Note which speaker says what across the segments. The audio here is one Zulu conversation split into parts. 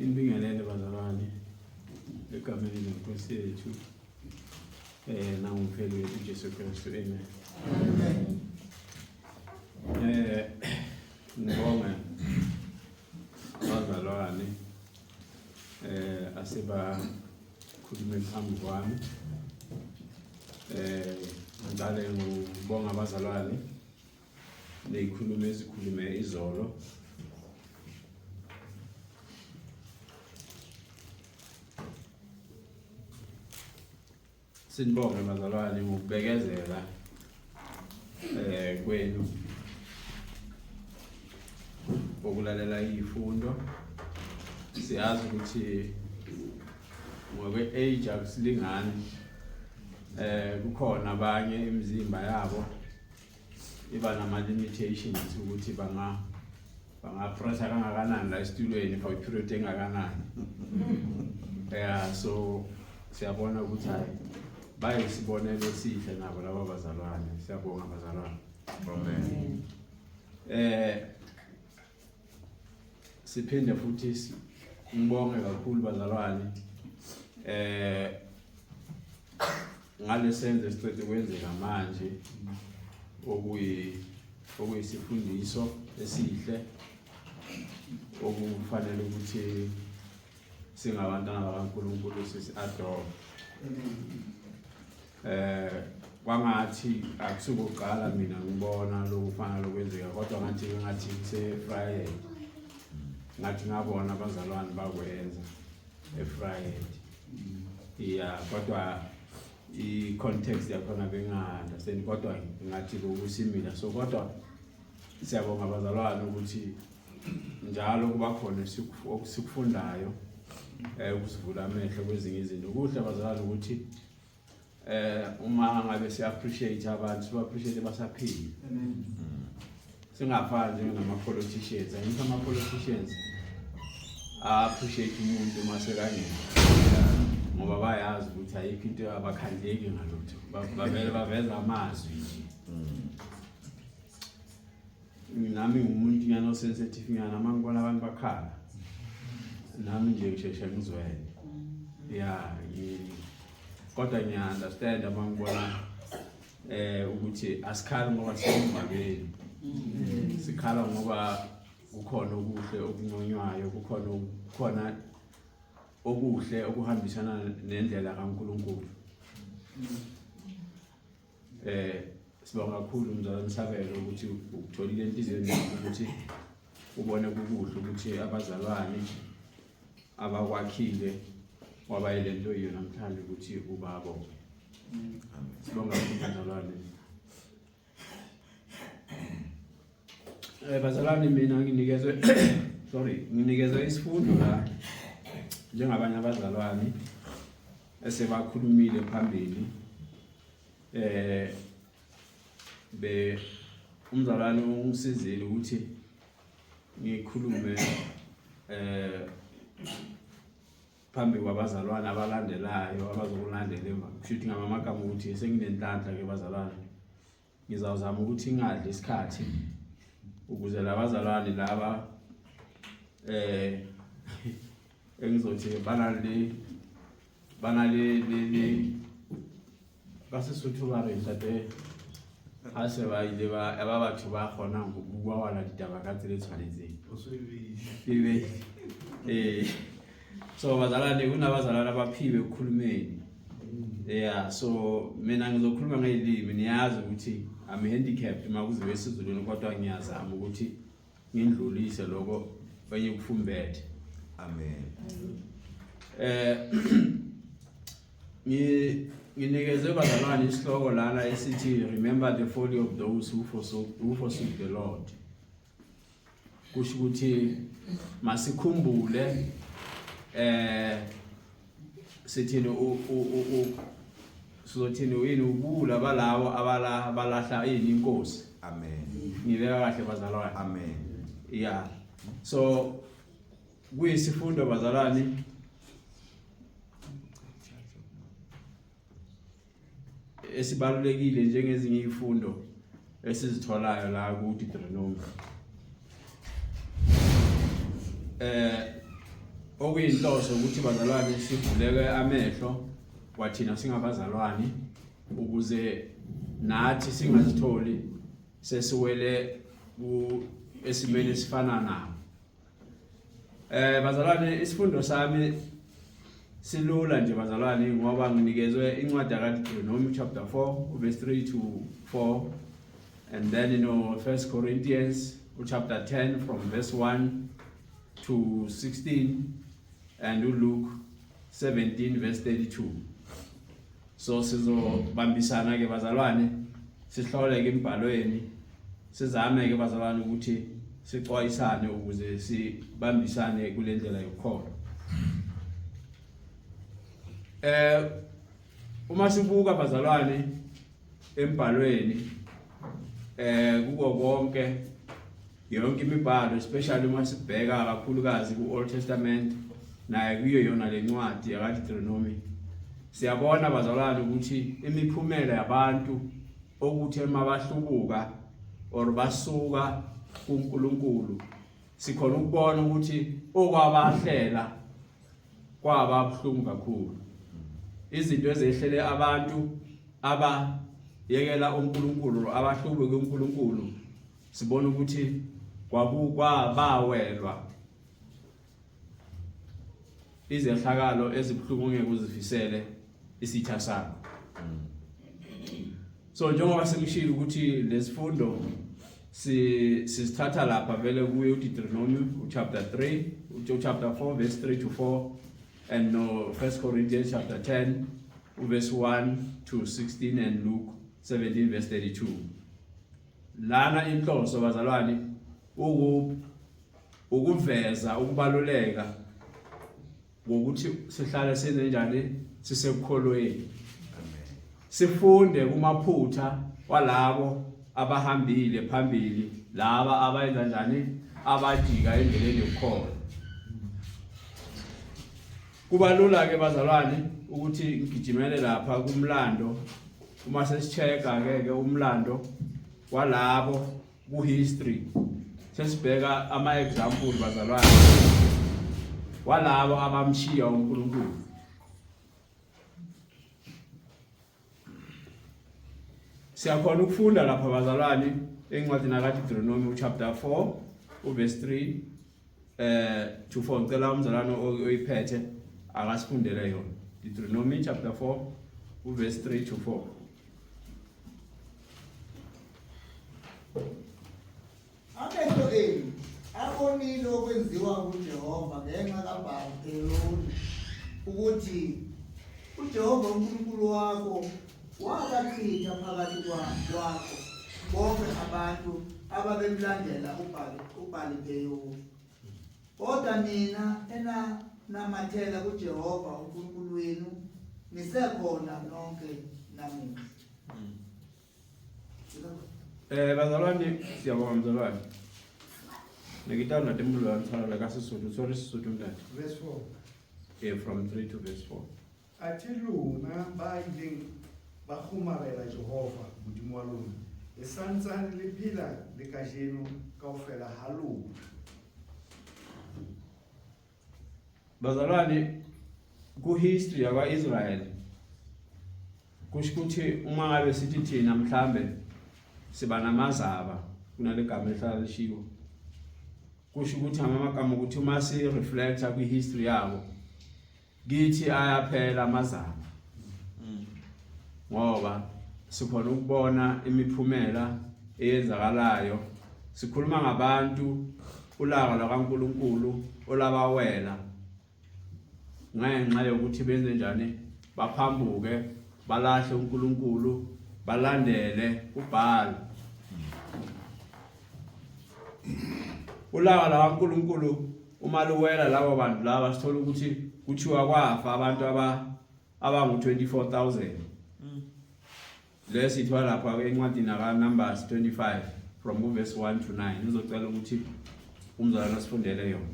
Speaker 1: Inibingelele bazalwane egameni lenkosi yethu nangumpheli wethu uJesu Kristu. Amen. Ngibonga bazalwane aseba khulume phambi kwami. Ngidale ngibonga abazalwane nezikhulume ezikhulume izolo. Sinibonge bazalwane ngokubekezela kwenu ukulalela izifundo. Siyazi ukuthi ngoba age akusilingani, kukhona abanye imizimba yabo iba nama limitations ukuthi banga pressure kangakanani la esitulweni for period engakanani. So siyabona ukuthi bayisibonelo esihle nabo laba bazalwane. Siyabonga bazalwane. Amen. Siphinde futhi ngibonge kakhulu bazalwane ngalesenzo esicede kwenzeka manje okuyisifundiso esihle okufanele ukuthi singabantwana bakaNkulunkulu sisi-adore. Kwangathi akusukuqala mina ngibona lokufana lokwenzeka, kodwa ngathi kuse-Friday ngathi ngabona abazalwane bakwenza e-Friday. Kodwa i-context yakhona benga-understand, kodwa ngathi kusimila. So kodwa siyabonga abazalwane ukuthi njalo kuba khona okusifundayo ukusivula amehlo kwezinye izinto. Kuhle abazalwane ukuthi uma ngabe si-appreciate abantu, si-appreciate basaphila. Singafani njengama-politicians. Ama-politicians appreciate umuntu uma sekangena ngoba bayazi ukuthi ayikho into abakhandleki ngalutho, baveza amazwi nje. Nami ngumuntu nyana sensitive nyana, uma ngibona abantu bakhala nami nje ngisheshe ngizwele. Kodwa ngiya-understand uma ngibona ukuthi asikhali ngoba singumabeli. Sikhala ngoba kukhona okuhle okunconywayo, kukhona okuhle okuhambisana nendlela kaNkulunkulu. Sibonga kakhulu umzalwane Sabelo ukuthi ukutholile entizeni ukuthi ubone kukuhle ukuthi abazalwane abakwakhile wabayile nto yiyo namhlanje ukuthi ubabonge. Sibonga kakhulu bazalwane. Bazalwane mina nginikezwe isifundo la njengabanye abazalwane esebakhulumile phambili. Umzalwane ungisizile ukuthi ngikhulume phambi kwabazalwane abalandelayo abazokulandela emva. Kushuthi ngamagama ukuthi senginenhlanhla ke bazalwane, ngizawuzama ukuthi ngadli isikhathi ukuze labazalwane laba engizothi banale basesuthu bare mhlate ase bayile ababathu ba khona ukubawala ditaba ka tsele tshwanetseng. So bazalwane kunabazalwane abaphiwe ukukhulumeni. So mina ngizokhuluma ngelimi, niyazi ukuthi I'm handicapped makuziwe esizulwini, kodwa ngiyazama ukuthi ngindlulise lokho bayekufumbethe. Amen. Nginikeze bazalwane isihloko lana esithi remember the folly of those who forsook the Lord. Kusho ukuthi masikhumbule sithini sizothini wini ukula balawo abalahla inkosi. Amen. Ngibeka kahle bazalwane. Amen. So kuyisifundo bazalwane esibalulekile njengezinye izifundo esizitholayo la ku Deuteronomy. okuyinhloso ukuthi bazalwane sivuleke amehlo kwathina singabazalwane ukuze nathi singazitholi sesiwele esimeni esifana nabo. Bazalwane, isifundo sami silula nje bazalwane ngoba nginikezwe incwadi kaDeuteronomy chapter 4 verse 3 to 4, and then 1 Corinthians chapter 10 from verse 1 to 16, and Luke 17 verse 32. So sizobambisana ke bazalwane, sihlole ke imibhalweni, sizame ke bazalwane ukuthi sixwayisane ukuze sibambisane kule ndlela yokukholwa. Uma sibuka bazalwane embhalweni kuko konke yonke imibhalo, especially uma sibheka kakhulukazi ku-Old Testament naye kuyo yona le ncwadi kaDeuteronomy, siyabona bazalwane ukuthi imiphumela yabantu okuthi emabahlubuka or basuka kuNkulunkulu, sikhona ukubona ukuthi okwabahlela kwaba buhlungu kakhulu. Izinto ezehlele abantu abayekela uNkulunkulu, abahlubuke uNkulunkulu, sibona ukuthi kwabawelwa izehlakalo ezibuhlungu ngeke uzifisele isitha sakho. So njengoba sengishilo ukuthi lesifundo sisithatha lapha vele kuyo uDeuteronomy chapter 3, chapter 4 verse 3 to 4, and 1 Corinthians chapter 10 verse 1 to 16, and Luke 17 verse 32. Lana inhloso bazalwane ukuveza ukubaluleka ngokuthi sihlale senze njani sisekukholweni. Sifunde kumaphutha walabo abahambile phambili, laba abayenza njani, abajika endleleni yokukholwa. Kubalula ke bazalwane ukuthi ngigijimele lapha kumlando, uma sesicheka ke umlando walabo ku-history, sesibheka ama-example bazalwane walabo abamshiya uNkulunkulu. Siyakhona ukufunda lapha bazalwane encwadini kaDeuteronomy chapter 4 verse 3 to 4. Ngicela umzalwane oyiphethe akasifundele yona. Deuteronomy chapter 4 verse 3 to 4.
Speaker 2: Amehlo enu abonile okwenziwa kuJehova ngenxa kaBhaloni, ukuthi uJehova uNkulunkulu wakho wabachitha phakathi kwakho bonke abantu ababemlandela uBhali-Pheyori. Kodwa nina enanamathela kuJehova uNkulunkulu wenu nisekhona nonke namuhla.
Speaker 1: Bazalwane, siyabonga mzalwane. Ngikitana temulwana tshala la kaSesotho, sorry Sesotho mntana.
Speaker 3: Verse 4.
Speaker 1: Yeah, from 3 to verse 4.
Speaker 3: Athi lona ba ileng ba khumarela Jehova modimo wa lona, e santsane le phela le kajeno kaofela ha lona.
Speaker 1: Bazalwane, ku-history yakwa-Israel kusho ukuthi uma ngabe sithi thina mhlambe siba namazaba kunale gama elihlala lishiwo, kusho ukuthi amagama ukuthi uma si-reflecta kwi-history yabo kithi ayaphela amazaba, ngoba sikhona ukubona imiphumela eyenzakalayo. Sikhuluma ngabantu ulaka lakaNkulunkulu olabawela ngenxa yokuthi benze njani, baphambuke, balahle uNkulunkulu, balandele uBhali. Ulaka lakaNkulunkulu uma luwela labo bantu laba, sithola ukuthi kuthiwa kwafa abantu abangu-24,000. Lesithwa lapha encwadini kaNumbers 25 from verse 1 to 9. Ngizocela ukuthi umzalwane asifundele yona.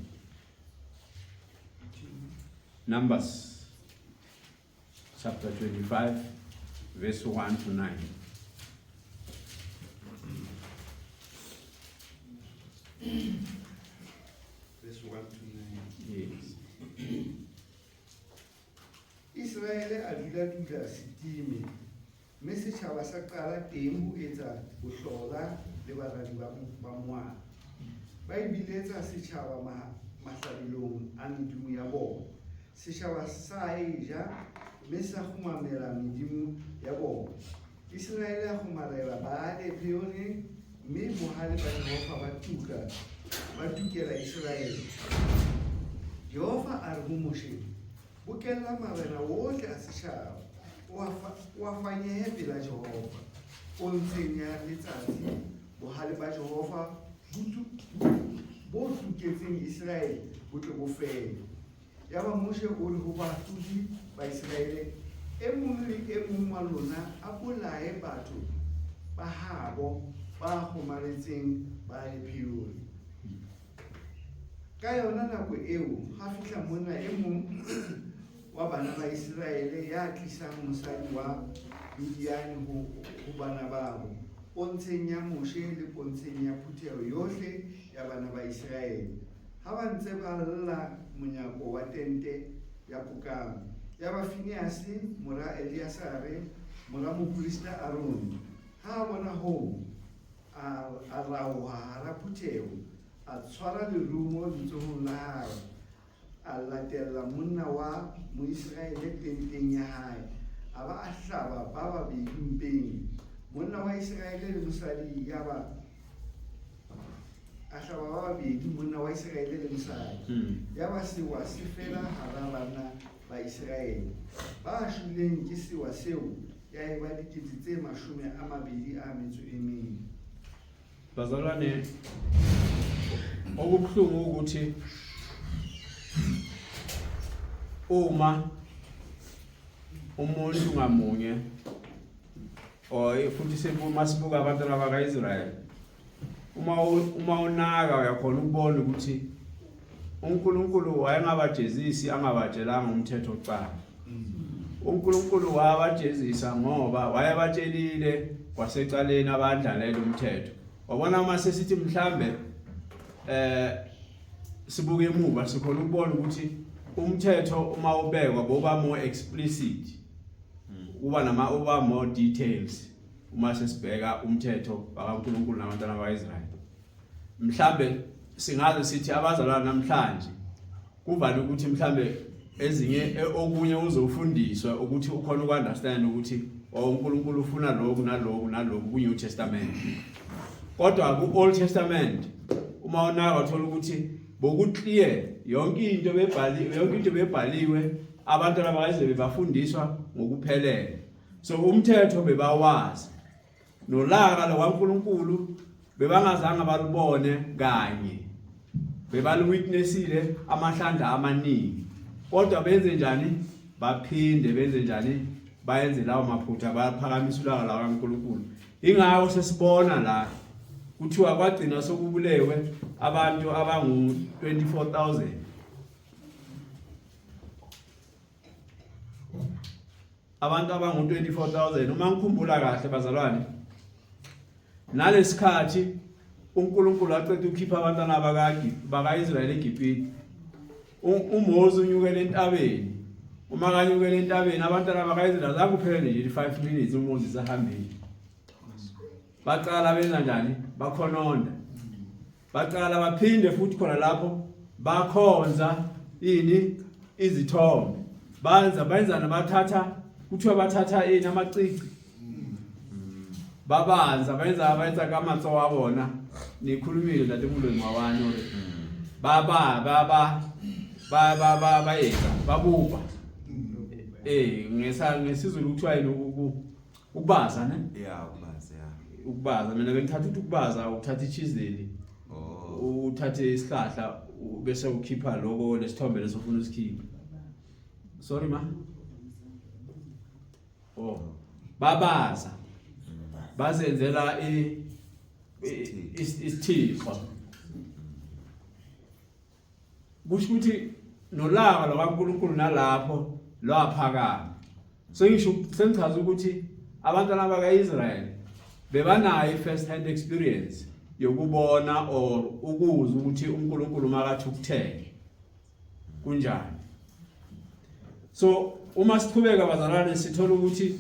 Speaker 1: Numbers chapter 25 verse 1 to 9.
Speaker 3: Verse 1 to 9.
Speaker 1: Yes.
Speaker 3: Israel a dula setime, mme setjhaba sa qala teng ho etsa bohlola le baradi ba moabi. Ba ibiletsa setjhaba mahlabelong a medimo ya bona. Setjhaba sa eja mme sa kgumamela medimo ya bona. Israel a kgumarela Baale Peori, mme bohale ba Jehova ba tukela Israel. Jehova a re ho Moshe, bokella marena ohle a setjhaba, o a fanyehe pela Jehova, o ntshenya letsatsi bohale ba Jehova bo tuketseng Israel bo tle bo fele. Yaba Moshe o re ho bahlodi ba Israel, e mong le e mong wa lona a bolaye batho ba habo ba kgomaretseng Baale Peori. Ka yona nako eo ha fihla mona e mong wa bana ba Israele ya tlisang mosadi wa Midian ho bana babo, pontsheng ya Moshe le pontsheng ya phutheho yohle ya bana ba Israele. Ha ba ntse ba lla monyako wa tente ya Pukang, ya ba Phineas mora Eleasare mora moprista Aaron, ha bona ho a raoha hara phutheho, a tshwara lerumo letsohong la hae, a latella monna wa Moisraele tenteng ya hae, a ba a hlaba ba babedi mpeng. Monna wa Israele le mosadi ya ba a hlaba ba babedi, monna wa Israele le mosadi. Ya ba sewa se fela hara bana ba Israele. Ba shweleng ke sewa seo ya eba 24,000.
Speaker 1: Bazalwane, okubuhlungu ukuthi uma umuntu ngamunye futhi masibuka abantwana baka-Israyeli, uma unaka uyakhona ukubona ukuthi uNkulunkulu wayengabajezisi angabatshelanga umthetho oqala. uNkulunkulu wabajezisa ngoba wayebatshelile kwasecaleni abadlalela umthetho. Wabona uma sesithi mhlambe sibuke emuva sikhona ukubona ukuthi umthetho uma ubekwa boba more explicit, uba more details uma sesibheka umthetho bakaNkulunkulu nabantwana bakaIsrael. Mhlambe singaze sithi abazalwana namhlanje kuvale ukuthi mhlambe ezinye okunye uzofundiswa ukuthi ukhona ukunderstand ukuthi uNkulunkulu ufuna lokhu nalokhu ku-New Testament. Kodwa ku-Old Testament uma unaka uthola ukuthi bokuclear yonke into bebhaliwe, abantwana bakaIsrael bafundiswa ngokuphelele. So umthetho bebawazi, nolaka lwaNkulunkulu bebangazange balubone kanye, bebaluwitnessile amahlandla amaningi. Kodwa benze njani? Baphinde benze njani? Bayenze lawo maphutha, baphakamisa ulaka lwaNkulunkulu. Ingakho sesibona la kuthiwa kwagcina sokubulewe abantu abangu 24,000. Abantu abangu 24,000. Uma ngikhumbula kahle bazalwane, nalesikhathi uNkulunkulu aqeda ukukhipha abantwana baka-Israyeli eGibhite, uMoses unyukela entabeni. Uma kanyukela entabeni, abantwana baka-Israyeli zakuphelele nje 5 minutes uMoses ahambile. Baqala benza njani? Bakhononda. Baqala baphinde futhi khona lapho bakhonza izithombe. Benza nabathatha, kuthiwa bathatha amacici. Babanza benza kamatso wabona. Nikhulumile la emulweni wabani ore. Bayeka babuba. Ngesizulu kuthiwa yini ukubaza ne?
Speaker 4: Yeah, ukubaza, yeah.
Speaker 1: Ukubaza, mina ngithatha ukubaza, uthatha ichizeli. Uthathe isihlahla bese ukhipha lokho lesithombe lesofuna usikhipha. Sorry ma. Babaza. Bazenzela isithixo. Kusho ukuthi nolaka lwaNkulunkulu nalapho lwaphakama. So ngisho sengichaza ukuthi abantwana bakaIsrael bebanayo first hand experience yokubona or ukuzwa ukuthi uNkulunkulu makathi ukuthele kunjani. So uma siqhubeka bazalwane sithola ukuthi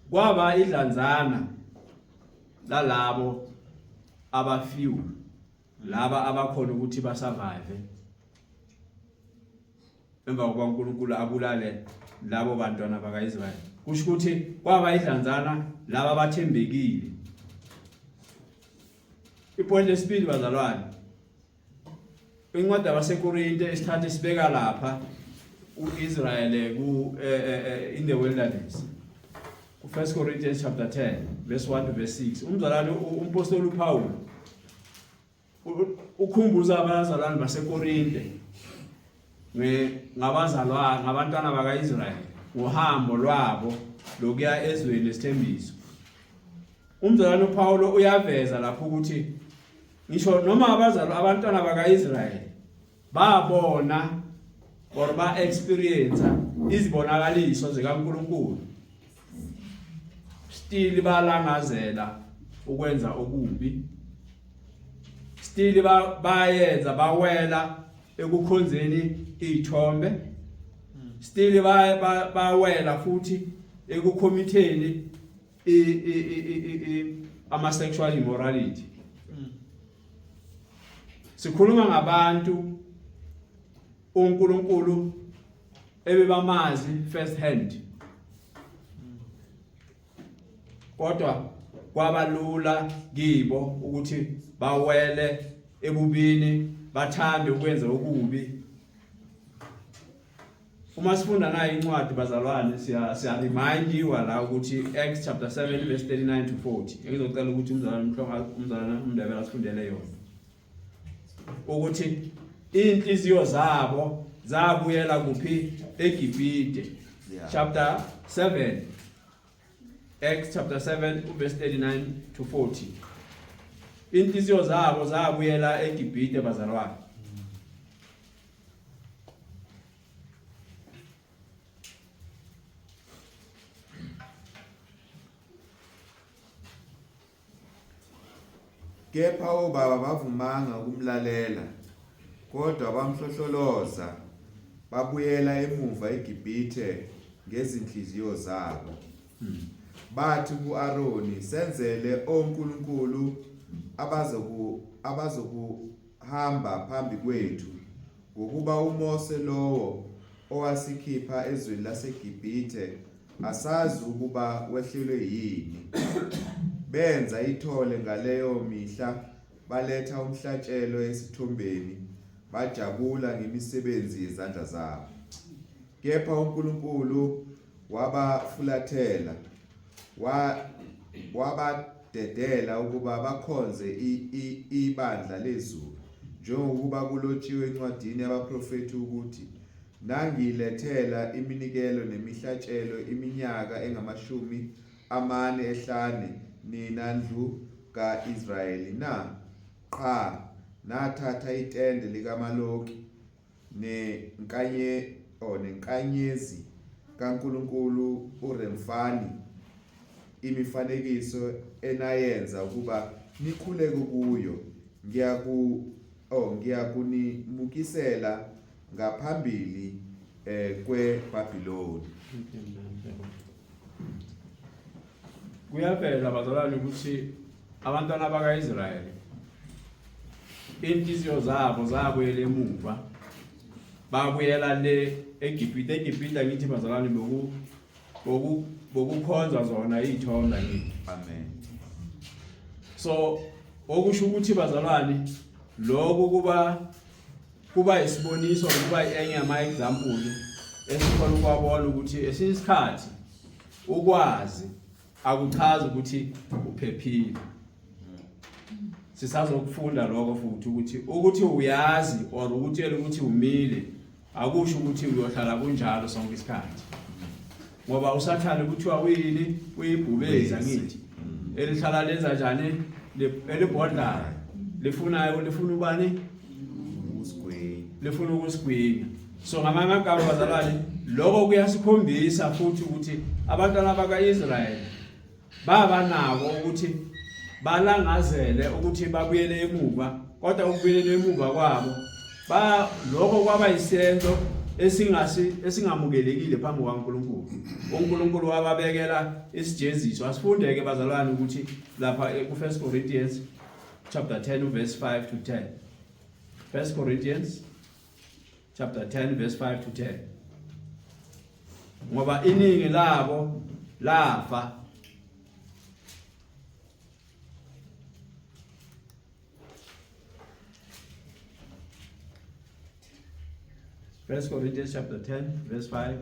Speaker 1: kwaba idlanzana lalabo abafiwe laba abakhona ukuthi basurvive emva kokuba uNkulunkulu abulale labo bantwana bakaIsrayeli. Kusho ukuthi kwaba idlanzana laba abathembekile. Ipoint lesibili bazalwane, incwadi yabaseKorinte isithathe sibeka lapha uIsrael in the wilderness. 1 Corinthians chapter 10 verse 1 to verse 6. Umzalwane umpostoli uPaul ukhumbuza abazalwane baseKorinte ngabazalwane ngabantwana bakaIsrayeli uhambo lwabo lokuya ezweni lesithembiso. Umzalwane uPaul uyaveza lapho ukuthi ngisho noma abantwana bakaIsrayeli babona or ba experience izibonakaliso zikaNkulunkulu, still balangazela ukwenza okubi, still bayenza bawela ekukhonzeni izithombe, still bawela futhi ekukhommitheni ama sexual immorality. Sikhuluma ngabantu uNkulunkulu ebebamazi first hand, kodwa kwabalula kibo ukuthi bawele ebubini, bathande ukwenza okubi. Uma sifunda nayo incwadi bazalwane siya remind you la ukuthi Acts chapter 7 verse 39 to 40. Ngizocela ukuthi umzalwane umndebela sifundele yona. Ukuthi inhliziyo zabo zabuyela kuphi? eGibhite. Chapter 7, Acts chapter 7 verse 39 to 40. Inhliziyo zabo zabuyela eGibhite bazalwane.
Speaker 4: Kepha obaba bavumanga ukumlalela, kodwa bamhlohloloza babuyela emuva eGibhite ngezinhliziyo zabo. Bathi ku-Aroni, senzele onkulunkulu abazokuhamba phambi kwethu, ngokuba uMose lowo owasikhipha ezweni laseGibhite asazi ukuba wehlelwe yini. Benza ithole ngaleyo mihla, baletha umhlatshelo esithombeni, bajabula ngemisebenzi yezandla zabo. Kepha uNkulunkulu wabafulathela, wabadedela ukuba bakhonze ibandla lezulu, njengokuba kulotshiwe encwadini yabaprofethi ukuthi, nangilethela iminikelo nemihlatshelo iminyaka 45 nina ndlu ka-Israyeli na? Qha nathatha itende likaMaloki nenkanyezi kaNkulunkulu uRemfani, imifanekiso enayenza ukuba nikhuleke kuyo, ngiyakunimukisela ngaphambili kweBhabhiloni.
Speaker 1: Kuyavela bazalwane ukuthi abantwana bakaIsrayeli inhliziyo zabo zabuyela emuva, babuyela le eGibhite. eGibhite ngithi bazalwane bokukhonza zona izithombe ngithi.
Speaker 4: Amen.
Speaker 1: So okusho ukuthi bazalwane lokho kuba isiboniso, kuba enye ama example esikhona ukwabona ukuthi esinsikhathi ukwazi akuchazi ukuthi uphephile. Sisazokufunda lokho futhi ukuthi uyazi or ukuthi umile akusho ukuthi uyohlala kunjalo sonke isikhathi, ngoba usathana ukuthi wawini uyibhubeza ngithi elihlala lenza njani elibhodlayo lifuna ubani lifuna ukusigwenya. So ngamanye amagama bazalwane lokho kuyasikhombisa futhi ukuthi abantwana bakaIsrayeli baba nabo ukuthi balangazele ukuthi babuyele emuva, kodwa ukubuyela emuva kwabo lokho kwaba isenzo esingamukelekile phambi kwaNkulunkulu. uNkulunkulu wababekela isijeziso. Asifundeke bazalwane ukuthi lapha ku 1 Corinthians chapter 10 verse 5 to 10. 1 Corinthians chapter 10 verse 5 to 10. Ngoba iningi labo lafa First Corinthians chapter 10 verse 5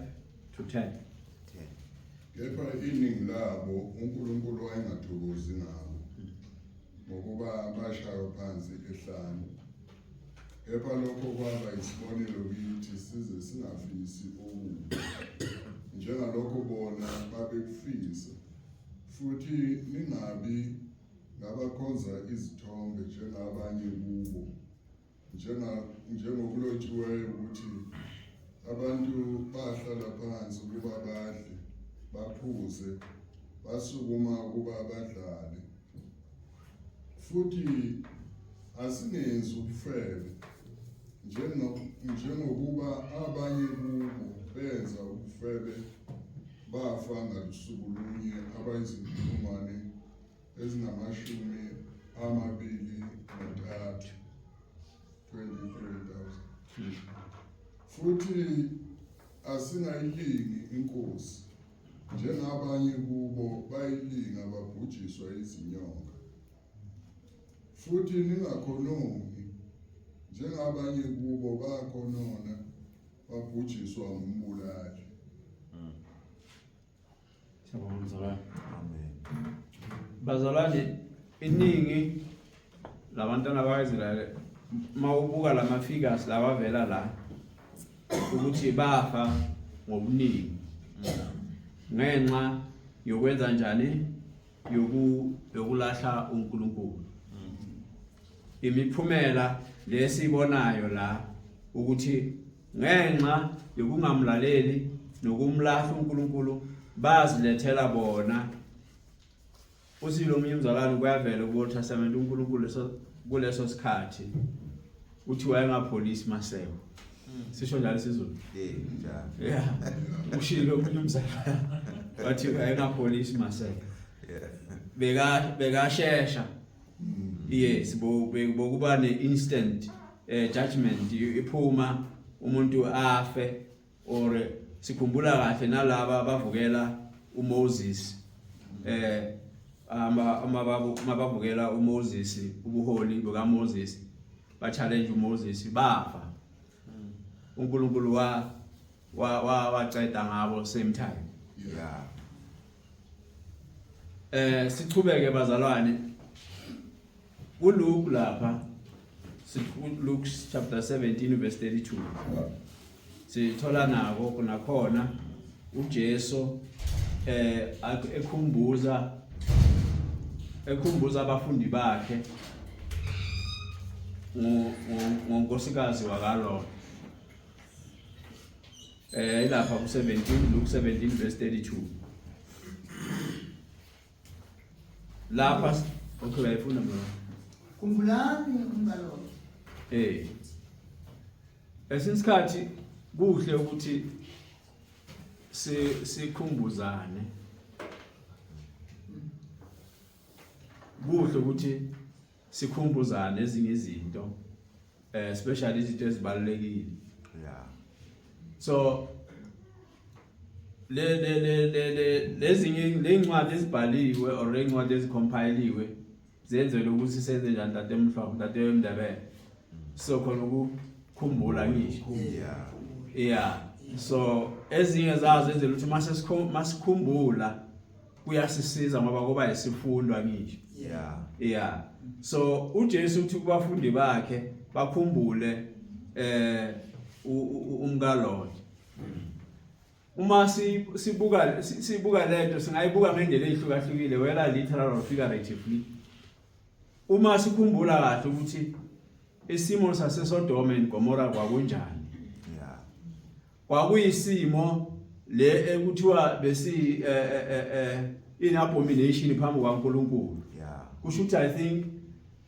Speaker 1: to 10.
Speaker 5: Kepha iningi labo uNkulunkulu wayengathokozi nabo ngokuba bashaywa phansi ehlane. Kepha lokho kwaba isibonelo kithi size singafisi okubi njengalokho bona babekufisa. Futhi ningabi ngabakhonza izithombe njengabanye kubo njengokulotshiweyo ukuthi abantu bahlala phansi ukuba badle baphuze basukuma ukuba badlale. Futhi asingenzi ubufebe njengokuba abanye kubo benza ubufebe bafa ngalusuku lunye abayizinkulungwane ezingamashumi 23,000. Futhi asingayilingi inkosi njengabanye kubo bayilinga babhujiswa izinyonga. Futhi ningakhononi njengabanye kubo bakhonona babhujiswa ngumbulali.
Speaker 1: Bazalwane, iningi labantwana bakwaZilayeli mawubuka lama figures lawavela la ukuthi bafa ngobuningi ngenxa yokwenza njani yokulahla uNkulunkulu. Imiphumela lesibonayo la ukuthi ngenxa yokungamlaleli nokumlahla uNkulunkulu bazilethela bona. Usilo omunye umzalwane kuyavela ku Old Testament uNkulunkulu kuleso sikhathi uthi wayengapholisi maseko. Sisho njalo isiZulu. Yeah. Ushilo omunye umzalwane wathi wayengapholisi maseko. Bekashesha. Yes, bokuba ne-instant judgment iphuma umuntu afe or sikhumbula kahle nalaba bavukela uMoses mabavukela uMoses ubuholi bukaMoses ba challenge uMoses bafa. uNkulunkulu waceda ngabo same time. Sichubeke bazalwane uLuke lapha Luke chapter 17 verse 32 sithola nako kunakhona uJesu ekhumbuza abafundi bakhe ngonkosikazi wakalona. Ilapha ku 17 Luke 17 verse 32 lapha okuyifuna mama
Speaker 2: Kumbulani umngalo.
Speaker 1: Esinsikhathi kuhle ukuthi sikhumbuzane. Kuhle ukuthi sikhumbuzane ezinye izinto especially izinto ezibalekile. So lezinye lencwadi ezibhaliwe or lencwadi ezicompiled zenzelwe ukuthi senze njani tatemhlophe tatemndebele so khona ukukhumbula ngisho. So ezinye zazo zenzelwe ukuthi masikhumbula kuyasisiza ngoba kuba isifundwa ngisho. So uJesu uthi kubafundi bakhe bakhumbule umngalolo. Uma sibuka lento singayibuka ngendlela ehlukahlukile whether literal or figuratively. Uma sikhumbula kahle ukuthi isimo saseSodoma neGomora kwakunjani. Kwakuyisimo le ekuthiwa besi in abomination phambi kwaNkulunkulu. Kusho ukuthi I think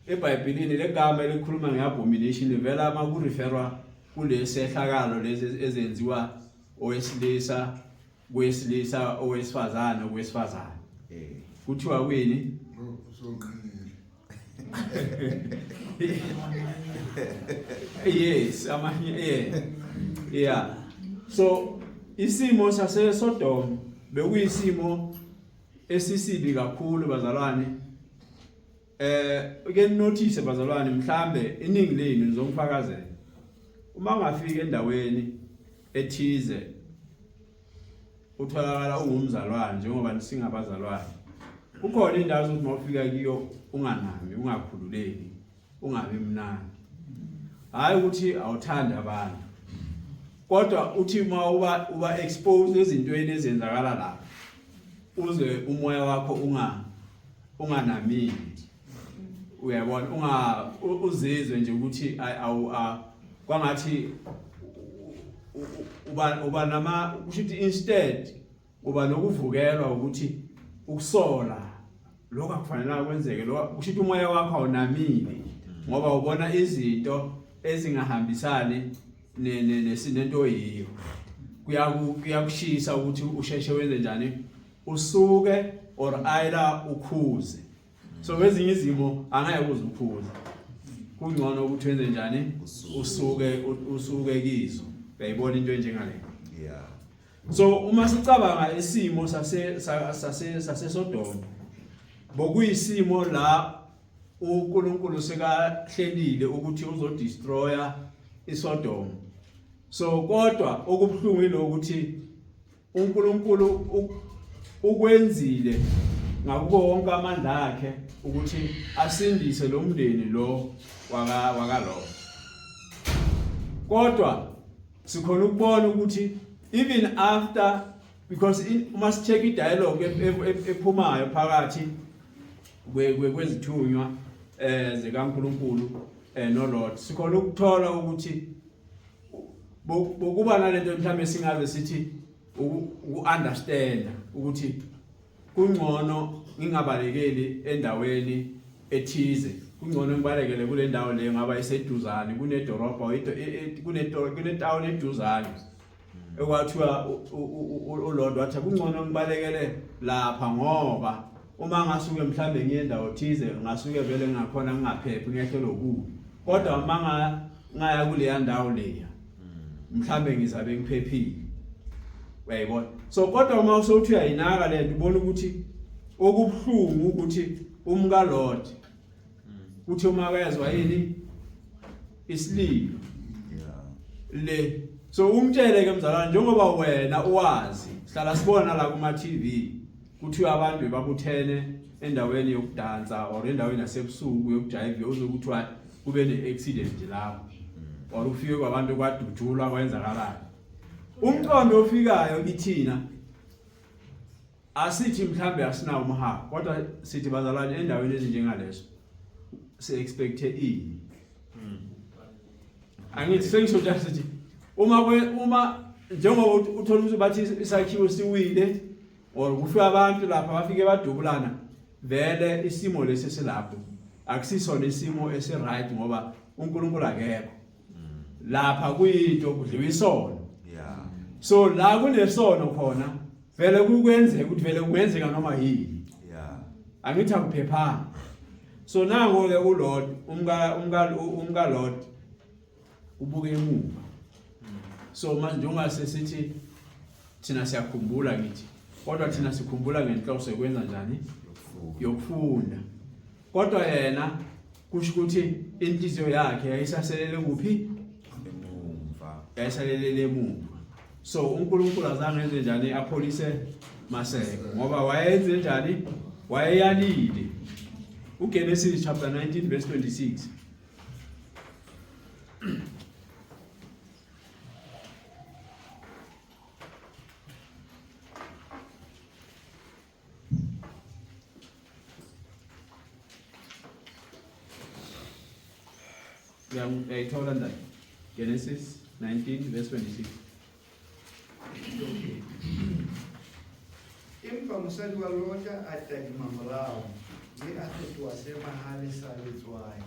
Speaker 1: eBhayibhelini legama elikhuluma ngeabomination livela makureferwa kulesehlakalo lezi ezenziwa owesilisa kwesilisa owesifazane okwesifazane kuthiwa kwini
Speaker 5: Sonqinile.
Speaker 1: yes amanye yeah so isimo sase Sodom bekuyisimo esisibi kakhulu bazalwane ake notice bazalwane mhlambe iningi lenu nizongifakazela uma ngafika endaweni ethize utholakala ungumzalwane njengoba nisingabazalwane ukhona indawo zokuthi mawufika kiyo unganami ungakhululeki ungabe mnandi hayi ukuthi awuthanda abantu kodwa uthi uma uba expose ezintweni ezenzakala la uze umoya wakho unganamini uyabona uzizwe nje ukuthi kwangathi uba nama kushithi instead uba nokuvukelwa ukuthi ukusola lokho akufanele kwenzeke lokho kushithi umoya wakho awunamile ngoba ubona izinto ezingahambisani nesinento yiyo kuyakushisa ukuthi usheshe wenze njani usuke or either ukhuze so kwezinye izimo angeke uzukhuze kungcono ukuthi wenze njani usuke kizo uyayibona into enjengale
Speaker 4: Yeah.
Speaker 1: so uma sicabanga isimo sase Sodom bokuyisimo la uNkulunkulu sekahlelile ukuthi uzodestroya iSodom so kodwa okubhlungu ilokuthi uNkulunkulu ukwenzile ngakho wonke amandla akhe ukuthi asindise lo mndeni lo wakalo kodwa sikhona ukubona ukuthi even after because uma sicheck idialogue ephumayo phakathi kwezithunywa zikaNkulunkulu noLord sikhona ukuthola ukuthi bokuba nalento mhlawumbe singabe sithi uunderstand ukuthi kungcono ngingabalekeli endaweni ethize kungcono ngibalekele kule ndawo le ngaba iseduzane kunedorobha kunetown eduzane ekwathiwa uLord wathi kungcono ngibalekele lapha ngoba uma ngasuke mhlambe ngiyendawo thize ngasuke vele ngakhona ngingaphephi ngehlelo kubi kodwa uma ngaya kule ndawo leya mhlambe ngizabe ngiphephile uyayibona so kodwa uma usothi uyayinaka lento ubona ukuthi okubhlungu ukuthi umka Lord uthi uma kezwa yini isililo le so umtshele ke mzalwane njengoba wena uwazi hlala sibona la kuma TV kuthi abantu babuthene endaweni yokudansa or endaweni yasebusuku yokujive uzokuthiwa kube neaccident lapho or ufike kwabantu kwadutshulwa kwenzakalayo umqondo ofikayo kithina asithi mhlambe asinawo umhaba kodwa sithi bazalwane endaweni ezinjengalezo se expecte ini angithi sengisho nje sithi uma njengoba uthola ukuthi bathi isakhiwo siwile or kufika abantu lapha bafike badubulana vele isimo lesi silapho akusisona isimo esiright ngoba uNkulunkulu akekho lapha kuyinto kudliwa isono so la kunesono khona vele kukwenzeka ukuthi vele kwenzeka noma yini angithi akuphephanga so nango ke uLord umka Lord ubuke emuva so manje njengoba sesithi thina siyakhumbula ngithi kodwa thina sikhumbula ngenhloso ekwenza njani yokufunda kodwa yena kusho ukuthi inhliziyo yakhe yayisaselele kuphi
Speaker 4: Emumva.
Speaker 1: yayisalelele emuva so uNkulunkulu azange enze njani apholise maseko ngoba wayenze njani wayeyalile uGenesis chapter 19 verse 26 ayithola ndani Genesis 19 verse 26
Speaker 3: Empa mosadi wa Lota a tadima morao mme a fetoha se mahale sa letswai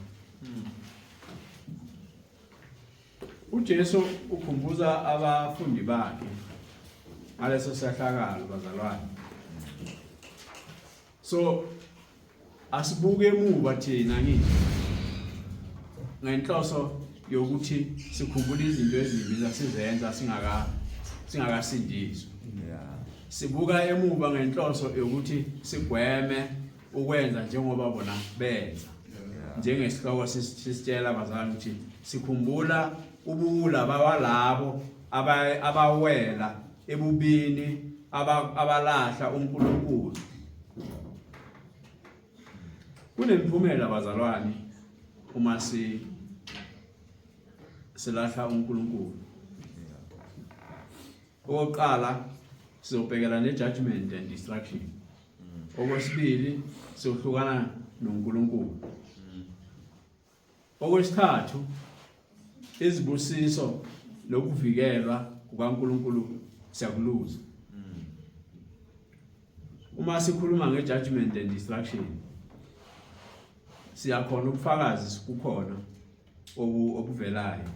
Speaker 1: uJesu ukhumbuza abafundi bakhe ngaleso sehlakalo bazalwane. So asibuke emuva thina ngithi ngenhloso yokuthi sikhumbule izinto ezimbi zasizenza singakasindiswa. Sibuka emuva ngenhloso yokuthi sigweme ukwenza njengoba bona benza. Njengesihloko sisitshela bazalwane ukuthi sikhumbula ubula bawalabo abawela ebubini abalahla uNkulunkulu. Kunemphumela bazalwane uma silahla uNkulunkulu. Oqala sizobhekela ne-judgment and destruction. Okwesibili siyohlukana noNkulunkulu. Okwesithathu izibusiso lokuvikelwa kukaNkulunkulu siyakuluza. Uma sikhuluma nge-judgment and destruction siyakhona ukufakazi kukhona obuvelayo.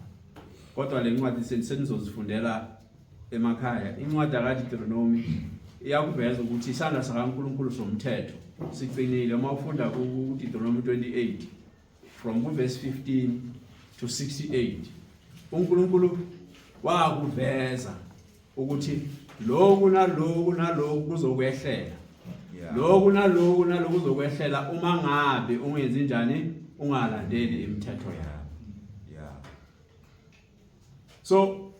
Speaker 1: Kodwa le ncwadi senizozifundela emakhaya. Incwadi kaDeuteronomy iyakuveza ukuthi isandla sikaNkulunkulu somthetho siqinile. Uma ufunda kuDeuteronomy 28 from verse 15 to 68, uNkulunkulu wakuveza ukuthi lokhu nalokhu kuzokwehlela. Lokhu nalokhu kuzokwehlela uma ngabe ungenzi njani, ungalandeli imithetho yakhe. So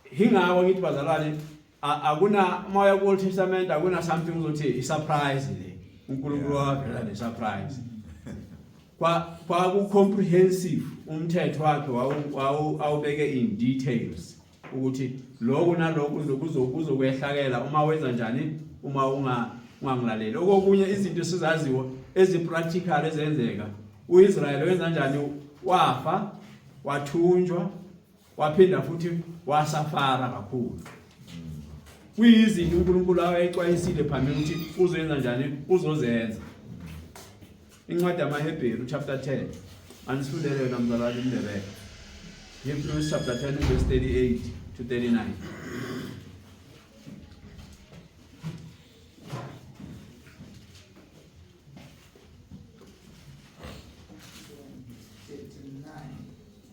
Speaker 1: hingako ngithi bazalwane akuna moya ku Old Testament akuna something uzothi i surprise le. uNkulunkulu wavela ne surprise. Kwa ku comprehensive umthetho wakhe awubeke in details ukuthi lokho nalokho kuzokwehlakela uma wenza njani, uma ungangilaleli. Okunye izinto sizaziwo ezipractical ezenzeka. uIsrael wenza njani? Wafa, wathunjwa, waphinda futhi wasafara kakhulu. Kuyizinto uNkulunkulu ayexwayisile phambili ukuthi uzoyenza njani, uzozenza. Incwadi yamaHebheru chapter 10 anisifundele yona mzalwane indebele. Hebrews chapter 10 verse 38 to 39.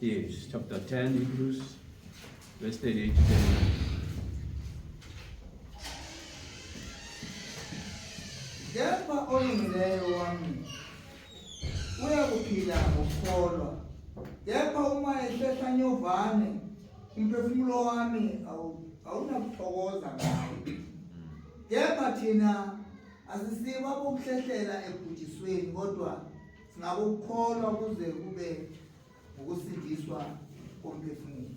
Speaker 1: Yes, chapter 10 Hebrews verse 38 to 39.
Speaker 2: Kepha olungileyo wami uyakuphila ngokukholwa. Kepha uma ehlehla nyovane, umphefumulo wami awunakuthokoza ngawo. Kepha thina asisiba bokuhlehlela ebhujisweni, kodwa singabokukholwa kuze kube ukusindiswa komphefumulo.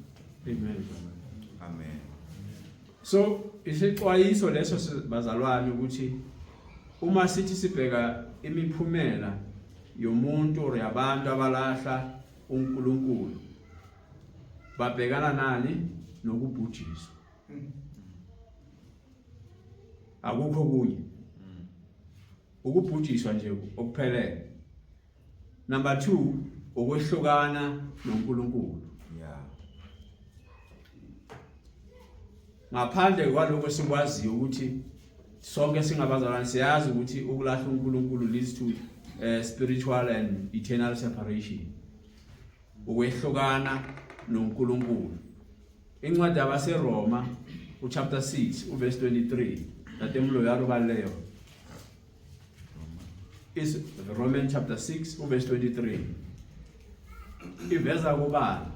Speaker 4: Amen.
Speaker 1: So isixwayiso leso bazalwane ukuthi uma sithi sibheka imiphumela yomuntu or yabantu abalahla uNkulunkulu, babhekana nani? Nokubhujiswa. Akukho kunye. Ukubhujiswa nje okuphelele. Number 2, ukwehlukana noNkulunkulu. Ngaphandle kwaloko esikwaziyo ukuthi sonke singabazalwane siyazi ukuthi ukulahla uNkulunkulu leads to spiritual and eternal separation. Ukwehlukana noNkulunkulu. Incwadi yabaseRoma chapter 6 verse 23 natemlo yalo baleyo. Is Romans chapter 6 verse 23. Iveza kubala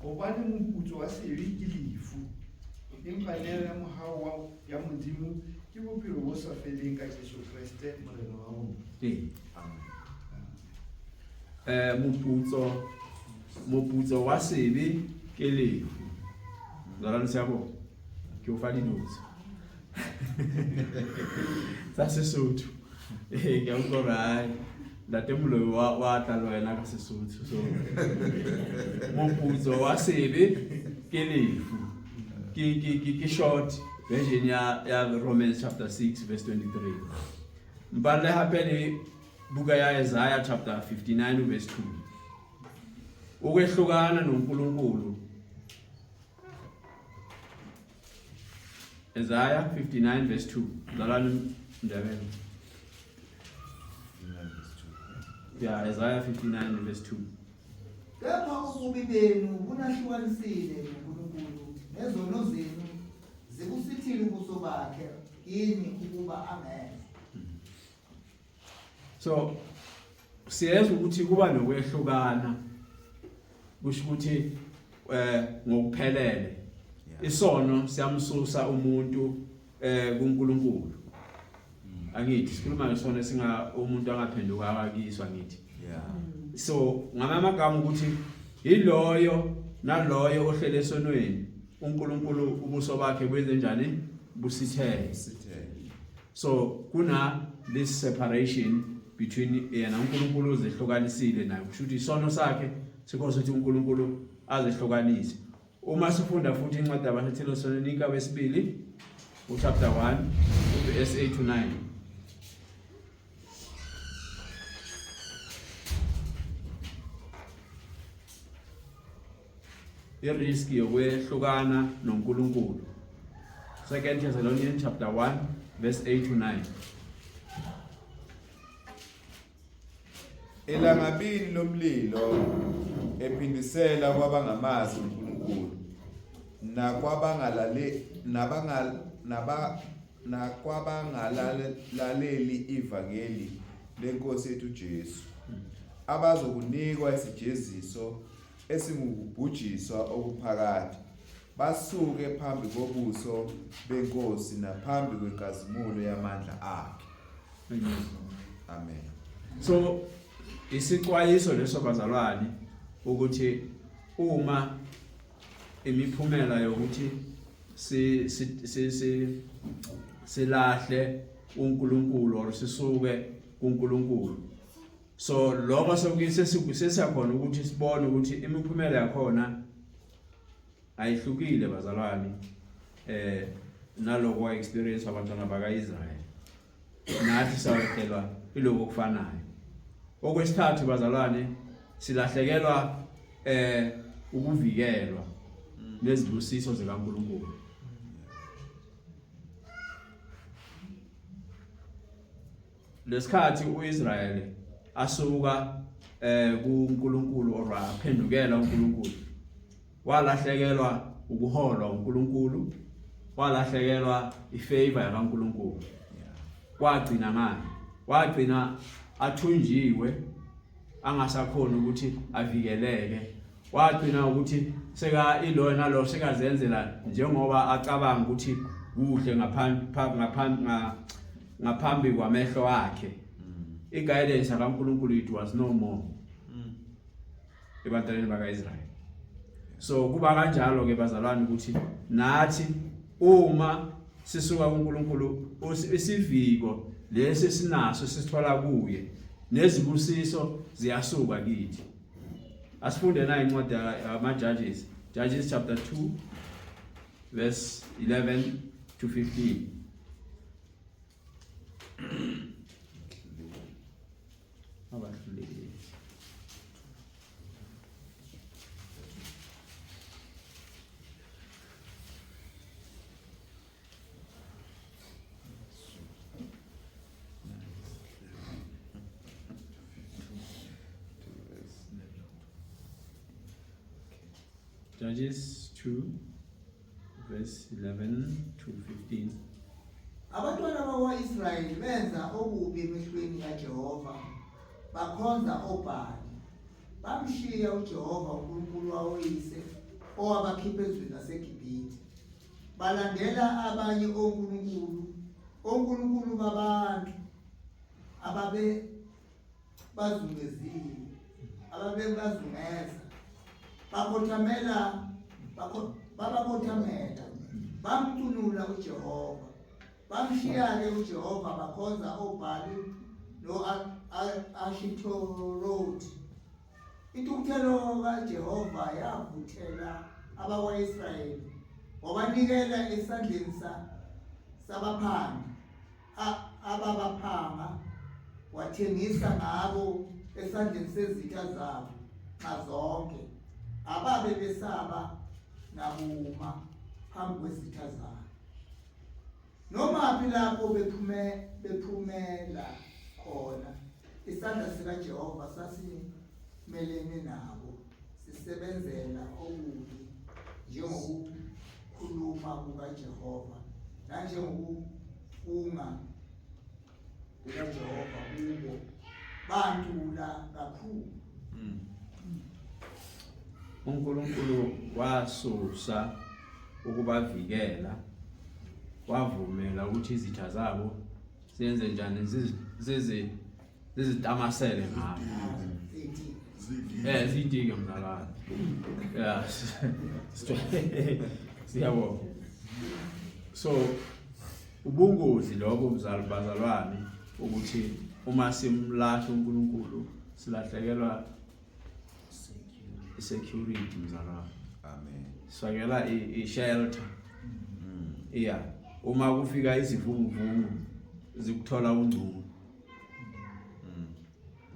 Speaker 3: Obane moputso wa sebe ke lefu. Empanela ya mohau ya modimo ke bophelo bo sa feleng ka Jesu Kriste morena wa rona. Moputso wa sebe ke lefu. Zalane siyabo ke o fa dinotsi. Tsa Sesotho. Ke a utlwa Datemlo wa talo wena ka Sesotho. So moputso wa sebe ke lefu. Ki short version ya Romans chapter 6 verse 23. Mbale hape ni buka ya Isaiah chapter 59 verse 2.
Speaker 1: ukwehlukana noNkulunkulu. Isaiah 59 verse 2. Lalani Ndebele. Yeah, Isaiah 59 verse 2.
Speaker 2: Kepha ububi benu bunahlukanisile noNkulunkulu, nezono zenu zikusithile ubuso bakhe yini ukuba angeze.
Speaker 1: So siyazi ukuthi kuba nokwehlukana kusho ukuthi ngokuphelele isono siyamsusa umuntu kuNkulunkulu. Angithi sikhuluma ngesono singa umuntu angaphenduka akakiswa ngithi. So ngamagama ukuthi iloyo naloyo ohlele esonweni uNkulunkulu ubuso bakhe kwenze njani busithele. So kuna this separation between yena uNkulunkulu uzehlukanisile naye kusho ukuthi isono sakhe sikhoza ukuthi uNkulunkulu azehlukanise. Uma sifunda futhi incwadi yabaseThesalonika wesibili chapter 1 verse 8 to 9. Iriski yokwehlukana noNkulunkulu. 2 Thessalonians chapter 1 verse 8 to 9.
Speaker 4: Elangabini lomlilo ephindisela kwabangamazi uNkulunkulu nakwabangalaleli ivangeli lenkosi yethu Jesu abazokunikwa isijeziso esingubhujiswa okuphakade basuke phambi kobuso benkosi naphambi kwenkazimulo yamandla akhe. Amen.
Speaker 1: So isixwayiso leso bazalwane ukuthi uma imiphumela yokuthi silahle uNkulunkulu or sisuke kuNkulunkulu. So lokho sesiyakhona ukuthi sibone ukuthi imiphumela yakhona ayihlukile bazalwane naloko experience abantwana bakaIsrael. Nathi sawekelwa iloko okufanayo. Okwesithathu bazalwane silahlekelwa ukuvikelwa nezibusiso zikaNkulunkulu. Lesikhathi uIsrael asuka kuNkulunkulu or aphendukela uNkulunkulu walahlekelwa ukuholwa uNkulunkulu, walahlekelwa ifavor yakaNkulunkulu. Wagcina ngani? Wagcina athunjiwe angasakhona ukuthi avikeleke. Wagcina ukuthi seka ilona lo sekazenzela njengoba acabanga ukuthi kuhle ngaphambi kwamehlo akhe. I-guidance yakaNkulunkulu it was no more ebantwaneni bakaIsrael. So kuba kanjalo ke bazalwane ukuthi nathi uma sisuka kuNkulunkulu isiviko lesi sinaso sisithola kuye nezibusiso ziyasuka kithi. Asifunde na incwadi yamaJudges, Judges chapter 2 verse 11 to 15. Judges 2 verse 11 to 15.
Speaker 2: Abantwana bakwa-Israyeli benza okubi emehlweni kaJehova, bakhonza oBhali, bamshiya uJehova uNkulunkulu wawoyise owabakhipha ezweni laseGibhithe. Balandela abanye onkulunkulu babantu ababe bazungezile, ababe bazungeza, babakothamela, bamcunula uJehova. Bamshiya-ke uJehova bakhonza oBhali no-Ashitorothi. Intukuthelo kaJehova yavuthela abakwa-Israyeli, wabanikela esandleni sabaphangi ababaphanga, wathengisa ngabo esandleni sezitha zabo ngazonke. ababe besaba nabuma phambi kwezitha zabo. Noma phi lapho bephumela khona isandla sikaJehova sasimelene nabo sisebenzela okubi njengokukhuluma kukaJehova nanjengokufunga kukaJehova kubo bantula kakhulu.
Speaker 1: uNkulunkulu wasusa ukubavikela, wavumela ukuthi izitha zabo senze njani zizitamasele ngabo. Zidike mzalwane. Yes. Siyabonga. So ubungozi lobo bazalwane ukuthi uma simlahla uNkulunkulu silahlekelwa security mzalwane.
Speaker 4: Amen.
Speaker 1: Sakela i-shelter. Yeah. Uma kufika izivunguvungu zikuthola ungcumo.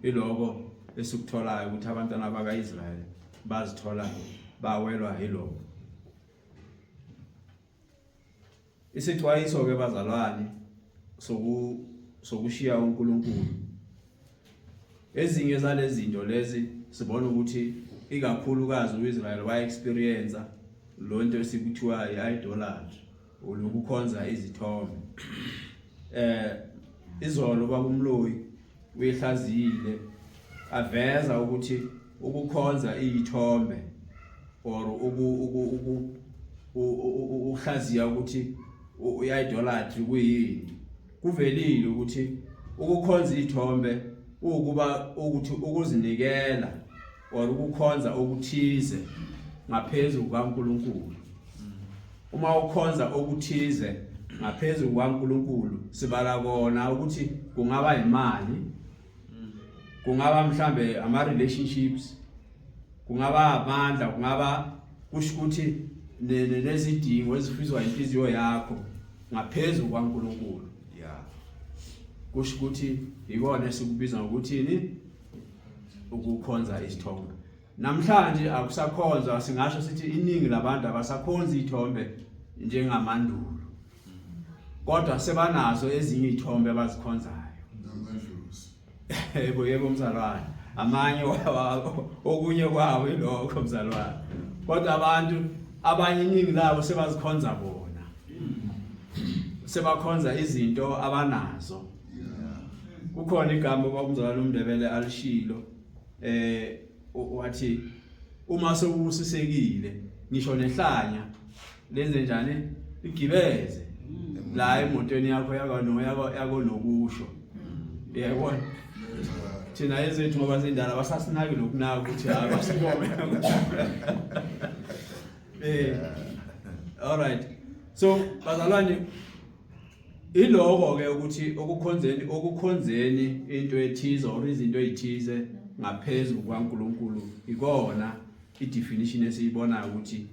Speaker 1: Iloko esikutholayo ukuthi abantwana bakaIsrael bazithola bawelwa yiloko. Isixwayiso ke bazalwane sokushiya uNkulunkulu. Ezinye zalezi zinto lezi sibona ukuthi ikakhulukazi uIsrael wa-experience lonto esikuthiwa i-idolatry, ukukhonza izithombe. Izolo babumloyi wehlazile aveza ukuthi ukukhonza izithombe or uhlaziya ukuthi i-idolatry kuyini. Kuvelile ukuthi ukukhonza izithombe ukuba ukuthi ukuzinikela or ukukhonza okuthize ngaphezulu kwaNkulunkulu. Uma ukhonza okuthize ngaphezulu kwaNkulunkulu sibala kona ukuthi kungaba imali, kungaba mhlambe ama relationships, kungaba amandla, kungaba kusho ukuthi nezidingo ezifiswa inhliziyo yakho ngaphezulu kwaNkulunkulu.
Speaker 4: Yeah.
Speaker 1: Kusho ukuthi ikona esikubiza ngokuthini ukukhonza isithombe. Namhlanje akusakhonza, singasho sithi iningi labantu abasakhonza izithombe njengamandulo. Kodwa sebanazo ezinye izithombe abazikhonzayo.
Speaker 5: Namadlozi.
Speaker 1: Yebo mzalwane. Amanye okunye kwabo ilokho mzalwane. Kodwa abantu abanye iningi labo sebazikhonza bona. Sebakhonza izinto abanazo. Kukhona igama umzalwane uMndebele alishilo wathi uma sokusisekile ngisho nehlanya lenze njani igibeze la emotweni yakho yako nokusho. Yebo. Thina ezethu ngoba sindala basasinaki lokunaka ukuthi abasibome. All right. So bazalwane iloko ke ukuthi okukhonzeni into ethize or izinto ezithize ngaphezulu kwaNkulunkulu ikona i-definition esiyibona ukuthi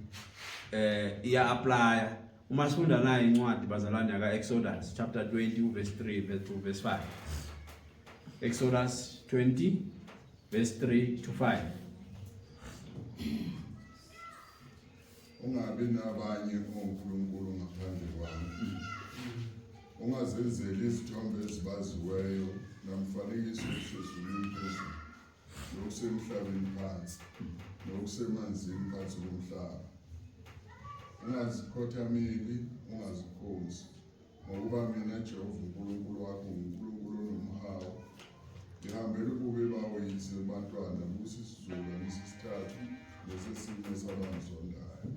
Speaker 1: iya apply. Uma sifunda nayo incwadi bazalwane yaka Exodus chapter 20 verse 3 to verse 5. Exodus 20 verse 3 to 5.
Speaker 5: Ungabi nabanye onkulunkulu ngaphandle kwami. Ungazenzeli izithombe ezibaziweyo namfanekiso osezulwini phezulu, nokusemhlabeni phansi, nokusemanzini phansi komhlaba. Ungazikhothameli, ungazikhonzi, ngokuba mina Jehova uNkulunkulu wakho nguNkulunkulu onomhawu. Ngihambele ububi bawo yize bantwana kusi isizukulwane esithathu lesesine sabangizondayo.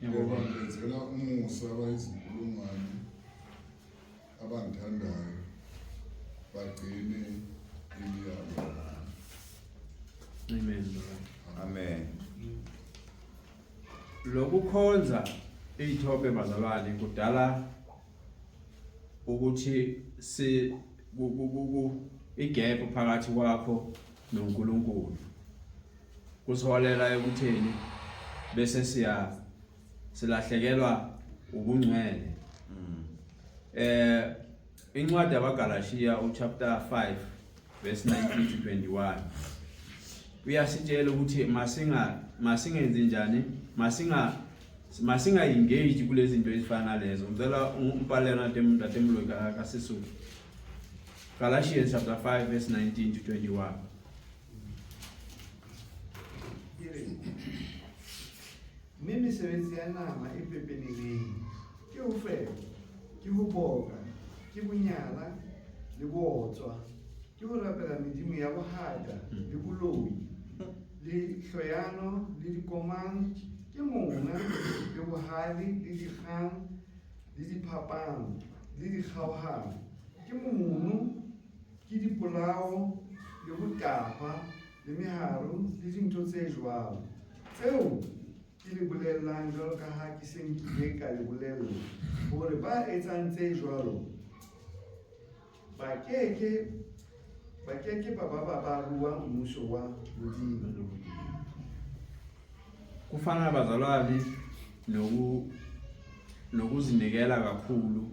Speaker 5: Ngoba ngenzela umusa abayizinkulungwane abangithandayo bagcine imiyalo.
Speaker 1: Amen.
Speaker 4: Amen.
Speaker 1: Lokukhonza izithombe bazalwane kudala ukuthi igap phakathi kwakho noNkulunkulu. Kusiholela ekutheni bese silahlekelwa ubungcwele. Incwadi yabaGalashiya chapter 5 verse 19 to 21. uyasitshela ukuthi masingenze njani, masinga engage kulezi zinto ezifana lezo. Ngicela umpalena Temlo kaSisulu. Galatians chapter 5 verse 19 to 21.
Speaker 3: Mme mesebetsi ya nama e pepeneneng ke ho fela, ke ho boka, ke bonyala le botswa, ke ho rapela medimo ya bohata le boloi le hloyano le dikomang, ke mona le bohale le dikgang le diphapang le dikgaohano, ke mono, ke dipolao le botapa le meharo le dintho tse jwalo tseo ke le bolellang jwalo ka ha ke seng ke ka le bolella hore ba etsang tse jwalo ba keke ba ruwa mmuso wa Modimo.
Speaker 1: Kufana bazalwane nokuzinikela kakhulu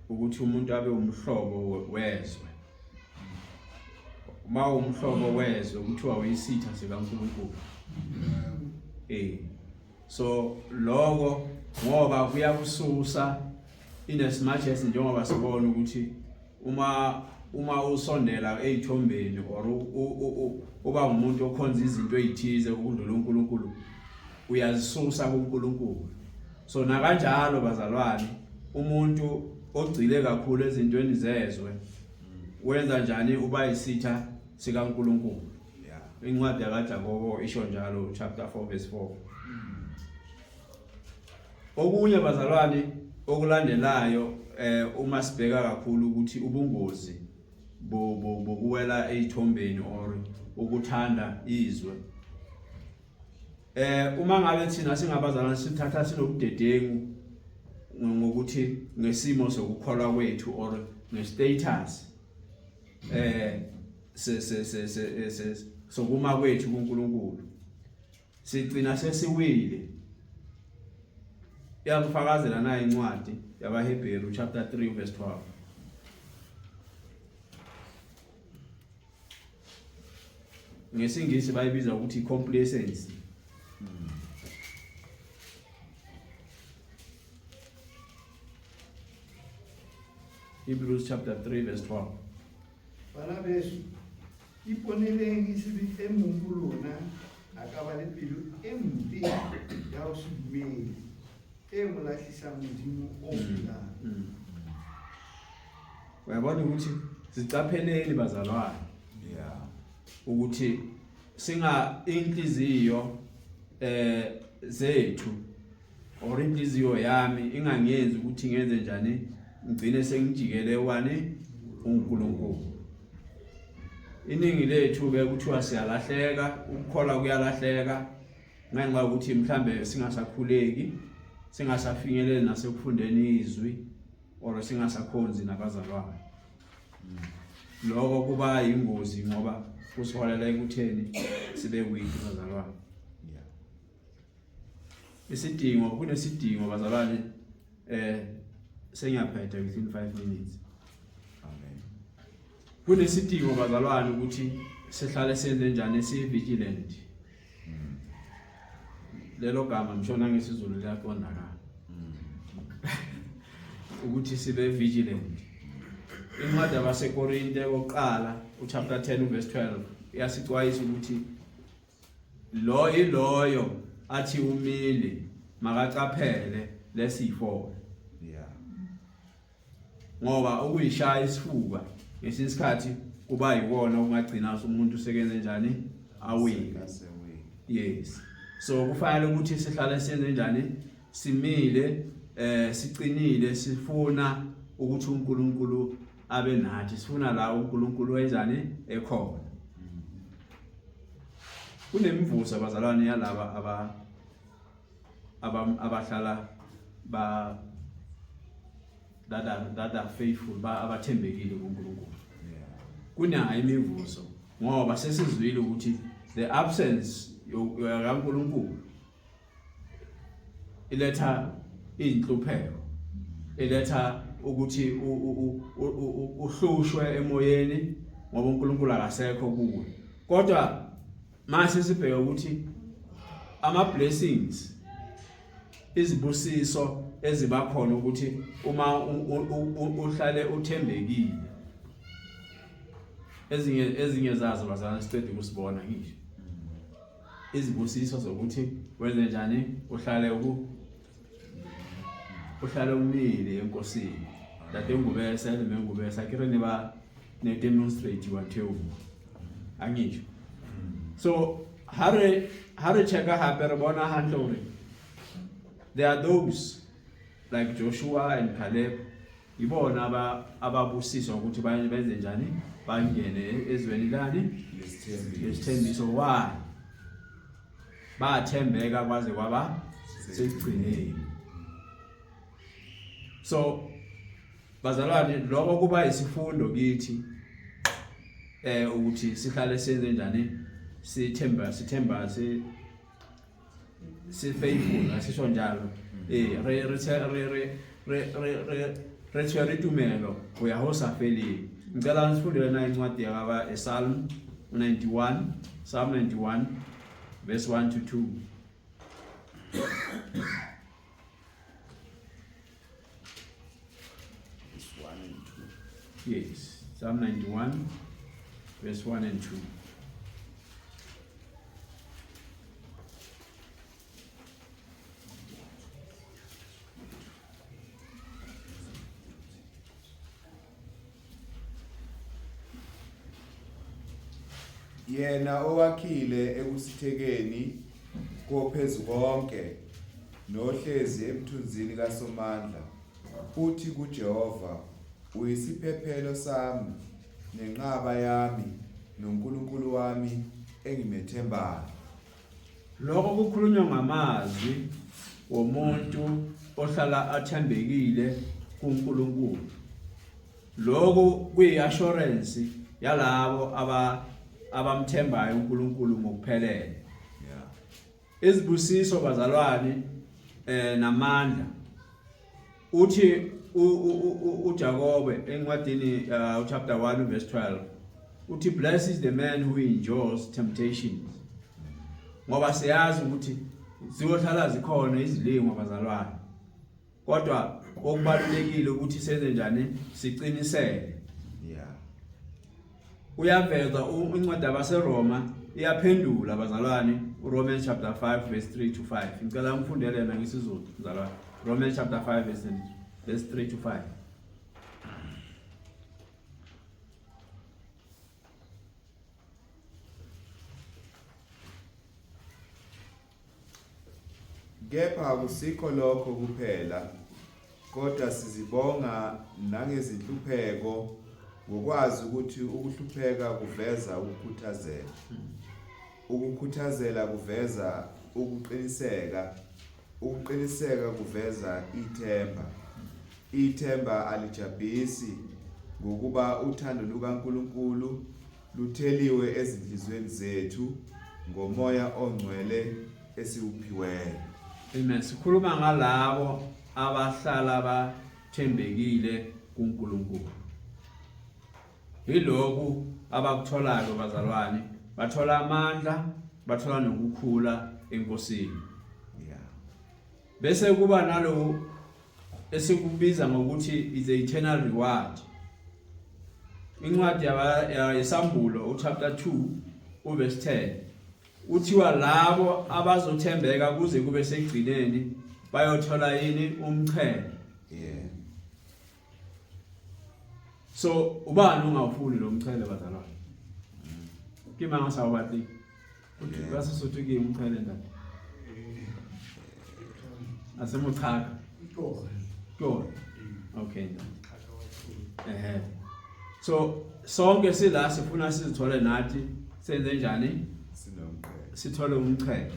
Speaker 1: ukuthi umuntu abe umhlobo wezwe. Uma umhlobo wezwe kuthiwa uyisitha sikaNkulunkulu. So lokho ngoba kuyakususa in as much as njengoba sibona ukuthi uma usondela ezithombeni or uba umuntu okhonza izinto ezithize ukudlula uNkulunkulu uyazisusa kuNkulunkulu. So na kanjalo bazalwane umuntu ogcile kakhulu ezintweni zezwe wenza njani uba isitha sikaNkulunkulu. Incwadi kaJakobo isho njalo chapter 4 verse 4. Okunye bazalwane okulandelayo uma sibheka kakhulu ukuthi ubungozi bokuwela ezithombeni or ukuthanda izwe. Uma ngabe thina singabazalwane sithatha sinobudedengu ngokuthi ngesimo sokukholwa kwethu or nge-status sokuma kwethu kuNkulunkulu sigcina sesiwile. Iyakufakazela na incwadi yabaHebheru chapter 3 verse 12. Ngesingisi bayibiza ukuthi complacency. Hebrews chapter 3 verse 12.
Speaker 3: Bana beso iponeleng isebitse monggo lona a ka ba le pelo e mpe ya ho se dumele e mo lahlisang Modimo o phelang.
Speaker 1: Uyabona ukuthi sicapheleni bazalwane ukuthi singa inhliziyo zethu or inhliziyo yami ingangenzi ukuthi ngenze njani ngcine sengijikele wani uNkulunkulu. Iningi lethu ke kuthiwa siyalahleka, ukukholwa kuyalahleka ngenxa ukuthi mhlambe singasakhuleki, singasafinyeleli nasekufundeni izwi or singasakhonzi nabazalwane. Lokho kuba ingozi ngoba kusiholela ekutheni sibe weak bazalwane. Isidingo kunesidingo bazalwane sengiyaphetha within 5 minutes. Kunesidingo bazalwane ukuthi sihlale senze njani vigilant. Lelo gama ngishona ngesizulu liyaqondakala. Ukuthi sibe vigilant. Incwadi yabaseKorinte oqala chapter 10 verse 12 iyasixwayisa ukuthi loyo athi umile makacaphele lesifo. Ngoba ukuyishaya isifuba ngesikhathi kuba yiwona ungagcina umuntu sekenze njani awile. Yes. So kufanele ukuthi sihlale senze njani simile sicinile sifuna ukuthi uNkulunkulu abe nathi, sifuna la uNkulunkulu wenzani ekhona. Kunemvuso abazalwane yalaba abahlala ba that are faithful abathembekile kuNkulunkulu. Kunayo imivuso ngoba sesizwile ukuthi the absence kaNkulunkulu iletha inhlupheko, iletha ukuthi uhlushwe emoyeni, ngoba uNkulunkulu akasekho kuwe. Kodwa mase sibheke ukuthi ama blessings izibusiso eziba khona ukuthi uma uhlale uthembekile ezinye zazo bazana siqede ukusibona ngisho izibusiso zokuthi wenze njani uhlale umile enkosini dade ngubese ngubese akire ne demonstrate watheu angisho. So hare checka hape re bona hantle hore there are those like Joshua and Caleb ibona ababusiswa ukuthi benze njani bangene ezweni lani lesithembiso. Why? Bathembeka kwaze kwaba sekugcineni. So bazalwane lokho kuba isifundo kithi ukuthi sihlale senze njani sithemba si faithful asisho njalo re tshwere tumelo go ya ho sa feleng. Ngicela nisifundele na incwadi yakaba Psalm 91 verse 1 to 2. Yes, Psalm 91 verse 1 and 2.
Speaker 4: Yena owakhile ekusithekeni koPhezukonke nohlezi emthunzini kaSomandla uthi kuJehova uyisiphephelo sami nenqaba yami noNkulunkulu wami engimethembayo.
Speaker 1: Lokho kukhulunywa ngamazwi womuntu ohlala athembekile kuNkulunkulu. Lokho kuyiassurance yalabo abamthembayo uNkulunkulu ngokuphelele. Izibusiso bazalwane namandla uthi uJakobe encwadini chapter 1 verse 12 uthi blessed is the man who endures temptations. Ngoba siyazi ukuthi ziyohlala zikhona izilimo bazalwane. Kodwa okubalulekile ukuthi senze njani siqinisele. Uyaveza incwadi yabaseRoma iyaphendula bazalwane Romans chapter 5 verse 3 to 5. Ngicela ngifundele yena ngesizulu bazalwane. Romans chapter 5 verse 3 to 5.
Speaker 4: Kepha akusikho lokho kuphela kodwa sizibonga nangezinhlupheko ngokwazi ukuthi ukuhlupheka kuveza ukukhuthazela. Ukukhuthazela kuveza ukuqiniseka. Ukuqiniseka kuveza ithemba. Ithemba alijabhisi ngokuba uthando lukaNkulunkulu lutheliwe ezinhlizweni zethu ngomoya ongcwele esiwuphiweyo.
Speaker 1: Amen. Sikhuluma ngalabo abahlala bathembekile kuNkulunkulu. Yilokhu abakutholayo bazalwane, bathola amandla, bathola nokukhula enkosini. Bese kuba nalo esikubiza ngokuthi is a eternal reward. Incwadi yaSambulo chapter 2 verse 10 uthiwa labo abazothembeka kuze kube segcineni bayothola yini umqhele. So ubani ungawufuni lo mqhele bazalwane? Kimanga sawubati. Uthi basisuthi ke umqhele ndaba. Asemuchaka. Go. Okay. So sonke sila sifuna sizithole nathi senze njani? Sithole umqhele.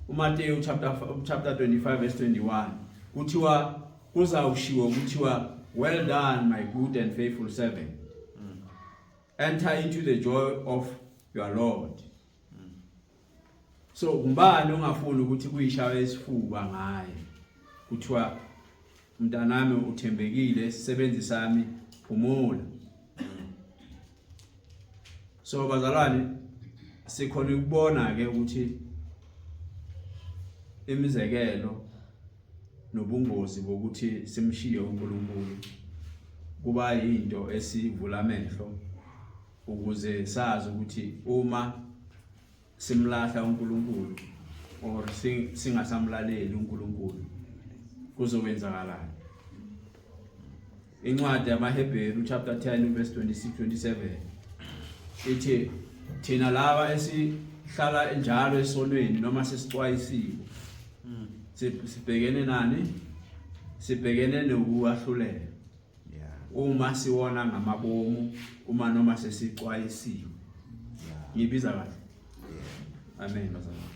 Speaker 1: uMateyu chapter 25 verse 21 kuthiwa kuzawushiwo kuthiwa well done my good and faithful servant. Enter into the joy of your Lord. So ngubani ongafuni ukuthi kuyishawe isifuba ngaye kuthiwa mntanami uthembekile isisebenzi sami phumula. So bazalwane sikhona ukubona ke ukuthi imizekelo nobungozi bokuthi simshiye uNkulunkulu kuba into esivula amehlo ukuze sazi ukuthi uma simlahla uNkulunkulu or singasamlaleli uNkulunkulu kuzokwenzakalani. Incwadi yamaHebheru chapter 10 verse 26-27 ithi thina laba esihlala njalo esonweni noma sesicwayisiwe sibhekene nani? Sibhekene nokuwahlulela. Uma siwona ngamabomu uma noma sesicwayisiwe. Ngibiza kahle. Amen bazalwane.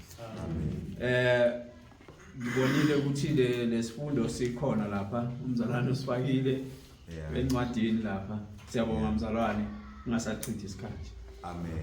Speaker 1: Ngibonile ukuthi lesifundo sikhona lapha umzalwane usifakile encwadini lapha. Siyabonga mzalwane ungasachithi isikhathi.
Speaker 4: Amen.